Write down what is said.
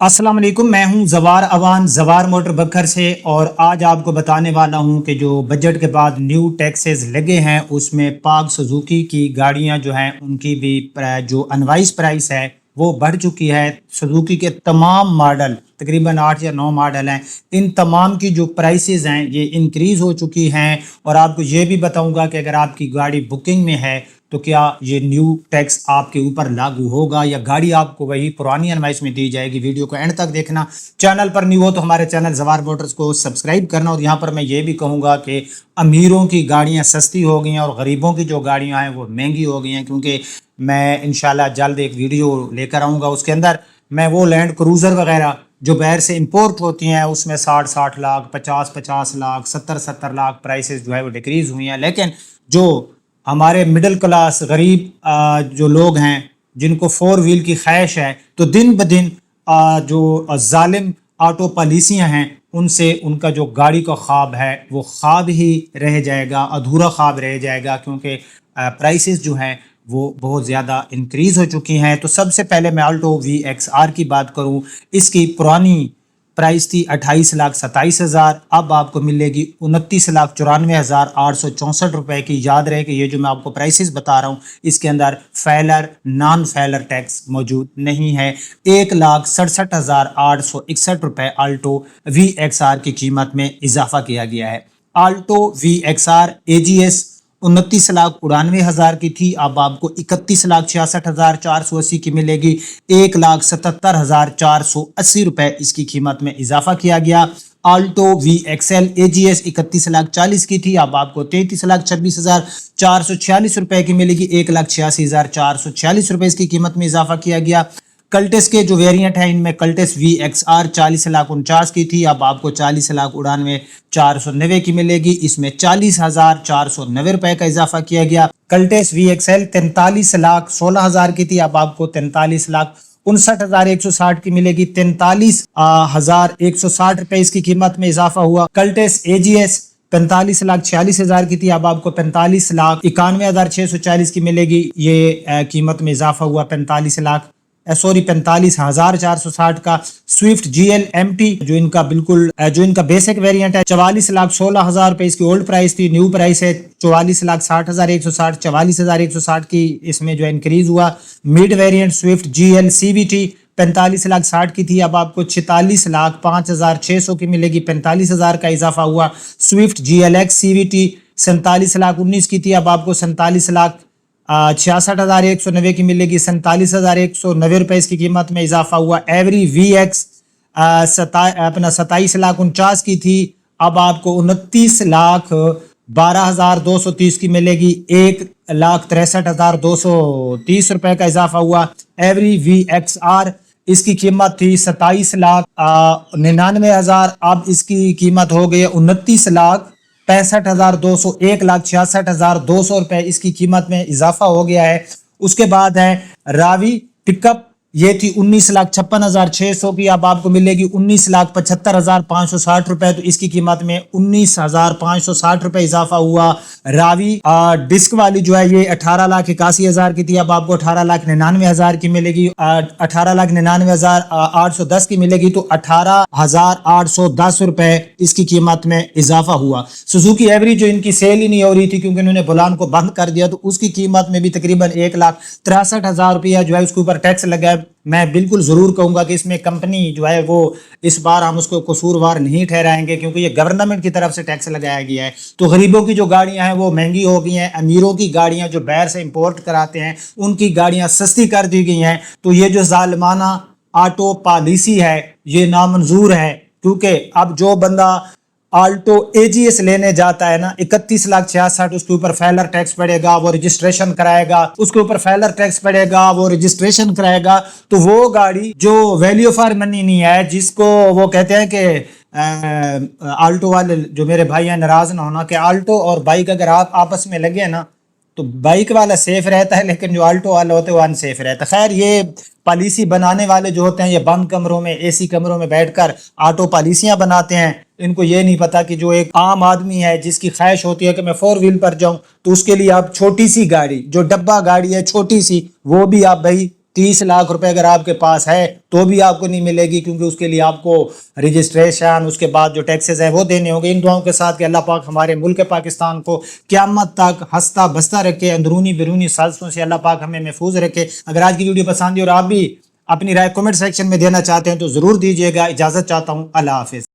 अस्सलाम वालेकुम, मैं हूं जवार अवान जवार मोटर बखर से। और आज आपको बताने वाला हूं कि जो बजट के बाद न्यू टैक्सेस लगे हैं उसमें पाक सुजुकी की गाड़ियां जो हैं उनकी भी जो अनवाइस प्राइस है वो बढ़ चुकी है। सुजुकी के तमाम मॉडल तकरीबन 8 या 9 मॉडल हैं, इन तमाम की जो प्राइसेस हैं ये इंक्रीज़ हो चुकी हैं। और आपको ये भी बताऊंगा कि अगर आपकी गाड़ी बुकिंग में है तो क्या ये न्यू टैक्स आपके ऊपर लागू होगा या गाड़ी आपको वही पुरानी अनवाइस में दी जाएगी। वीडियो को एंड तक देखना। चैनल पर न्यू हो तो हमारे चैनल जवार मोटर्स को सब्सक्राइब करना। और यहाँ पर मैं ये भी कहूँगा कि अमीरों की गाड़ियाँ सस्ती हो गई हैं और गरीबों की जो गाड़ियाँ हैं वो महंगी हो गई हैं, क्योंकि मैं इंशाल्लाह जल्द एक वीडियो लेकर आऊँगा। उसके अंदर मैं वो लैंड क्रूज़र वगैरह जो बाहर से इंपोर्ट होती हैं उसमें 60-60 लाख, 50-50 लाख, 70-70 लाख प्राइसेस जो है वो डिक्रीज़ हुई हैं। लेकिन जो हमारे मिडिल क्लास गरीब जो लोग हैं जिनको 4 व्हील की ख्वाहिश है, तो दिन ब दिन जो जालिम ऑटो पॉलिसियाँ हैं उनसे उनका जो गाड़ी का ख्वाब है वो ख्वाब ही रह जाएगा, अधूरा ख्वाब रह जाएगा, क्योंकि प्राइसेस जो हैं वो बहुत ज़्यादा इंक्रीज़ हो चुकी हैं। तो सबसे पहले मैं आल्टो VXR की बात करूं, इसकी पुरानी प्राइस थी 28,27,000, अब आपको मिलेगी 29,94,864 रुपए की। याद रहे कि ये जो मैं आपको प्राइसेस बता रहा हूँ इसके अंदर फैलर नॉन फैलर टैक्स मौजूद नहीं है। 1,67,861 रुपए आल्टो VXR की कीमत में इजाफा किया गया है। आल्टो VXR AGS 29,99,000 की थी, अब आपको 31,66,480 की मिलेगी। 1,77,480 रुपए इसकी कीमत में इजाफा किया गया। आल्टो VXL AGS 31,40,000 की थी, अब आपको 33,26,446 रुपए की मिलेगी। 1,86,446 रुपए इसकी कीमत में इजाफा किया गया। कल्टेस के जो वेरिएंट है इनमें कल्टेस VXR 40,49,000 की थी, अब आपको 40,99,490 की मिलेगी। इसमें 40,490 रुपए का इजाफा किया गया। कल्टेस VXL 43,16,000 की थी, अब आपको 43,59,160 की मिलेगी। 43,160 रुपए इसकी कीमत में इजाफा हुआ। कल्टेस AGS 45,46,000 की थी, अब आपको 45,91,640 की मिलेगी। ये कीमत में इजाफा हुआ 45,460 का। स्विफ्ट GL MT जो इनका बेसिक वेरिएंट है 44,16,000 रुपए इसकी ओल्ड प्राइस थी, न्यू प्राइस है 44,60,160, 44,160 की इसमें जो इंक्रीज हुआ। Mid variant Swift GL CVT 45,60,000 की थी, अब आपको 46,05,600 की मिलेगी। 45,000 का इजाफा हुआ। स्विफ्ट GLX CVT 47,19,000 की थी, अब आपको 47,66,190 की मिलेगी। 47,190 रुपए इसकी कीमत में इजाफा हुआ। एवरी VX 27,49,000 की थी, अब आपको 29,12,230 की मिलेगी। 1,63,230 रुपए का इजाफा हुआ। एवरी VXR इसकी कीमत थी 27,99,000, अब इसकी कीमत हो गई 29,65,200, 1,66,200 रुपए इसकी कीमत में इजाफा हो गया है। उसके बाद है रावी पिकअप, ये थी 19,56,600 की, अब आपको मिलेगी 19,75,560 रुपए, तो इसकी कीमत में 19,560 रुपए इजाफा हुआ। रावी डिस्क वाली जो है ये 18,81,000 की थी, अब आपको 18,99,000 की मिलेगी। 18,99,810 की मिलेगी, तो 18,810 रुपए इसकी कीमत में इजाफा हुआ। सुजुकी एवरी जो इनकी सेल ही नहीं हो रही थी क्योंकि इन्होंने बुलान को बंद कर दिया, तो उसकी कीमत में भी तकरीबन 1,63,000 रुपया जो है उसके ऊपर टैक्स लगा है। मैं बिल्कुल ज़रूर कहूँगा कि इसमें कंपनी जो है वो इस बार हम उसको कसूरवार नहीं ठहराएंगे, क्योंकि ये गवर्नमेंट की तरफ से टैक्स लगाया गया है। तो गरीबों की जो गाड़ियां हैं वो महंगी हो गई हैं, अमीरों की गाड़ियां जो बाहर से इंपोर्ट कराते हैं उनकी गाड़ियां सस्ती कर दी गई हैं। तो ये जो जालिमाना ऑटो पॉलिसी है ये नामंजूर है, क्योंकि अब जो बंदा आल्टो AGS लेने जाता है ना 31,66,000, उसके ऊपर फैलर टैक्स पड़ेगा, वो रजिस्ट्रेशन कराएगा, उसके ऊपर फैलर टैक्स पड़ेगा, वो रजिस्ट्रेशन कराएगा। तो वो गाड़ी जो वैल्यू फॉर मनी नहीं है, जिसको वो कहते हैं कि आल्टो वाले जो मेरे भाई हैं नाराज ना होना कि आल्टो और बाइक अगर आप आपस में लगे ना तो बाइक वाला सेफ रहता है, लेकिन जो आल्टो वाला होते हैं वो अनसेफ रहता है। खैर ये पॉलिसी बनाने वाले जो होते हैं ये बंद कमरों में AC कमरों में बैठकर ऑटो पॉलिसियां बनाते हैं। इनको ये नहीं पता कि जो एक आम आदमी है जिसकी ख्वाहिश होती है कि मैं 4 व्हील पर जाऊं, तो उसके लिए आप छोटी सी गाड़ी जो डब्बा गाड़ी है छोटी सी वो भी आप भाई 30 لاکھ روپے اگر آپ کے پاس ہے تو بھی آپ کو نہیں ملے گی، کیونکہ اس کے لیے آپ کو رجسٹریشن، اس کے بعد جو ٹیکسز ہیں وہ دینے ہوں گے۔ ان دعاؤں کے ساتھ کہ اللہ پاک ہمارے ملک پاکستان کو قیامت تک ہنستا بستا رکھے، اندرونی بیرونی سازشوں سے اللہ پاک ہمیں محفوظ رکھے۔ اگر آج کی ویڈیو پسند ہے اور آپ بھی اپنی رائے کمنٹ سیکشن میں دینا چاہتے ہیں تو ضرور دیجیے گا۔ اجازت چاہتا ہوں، اللہ حافظ۔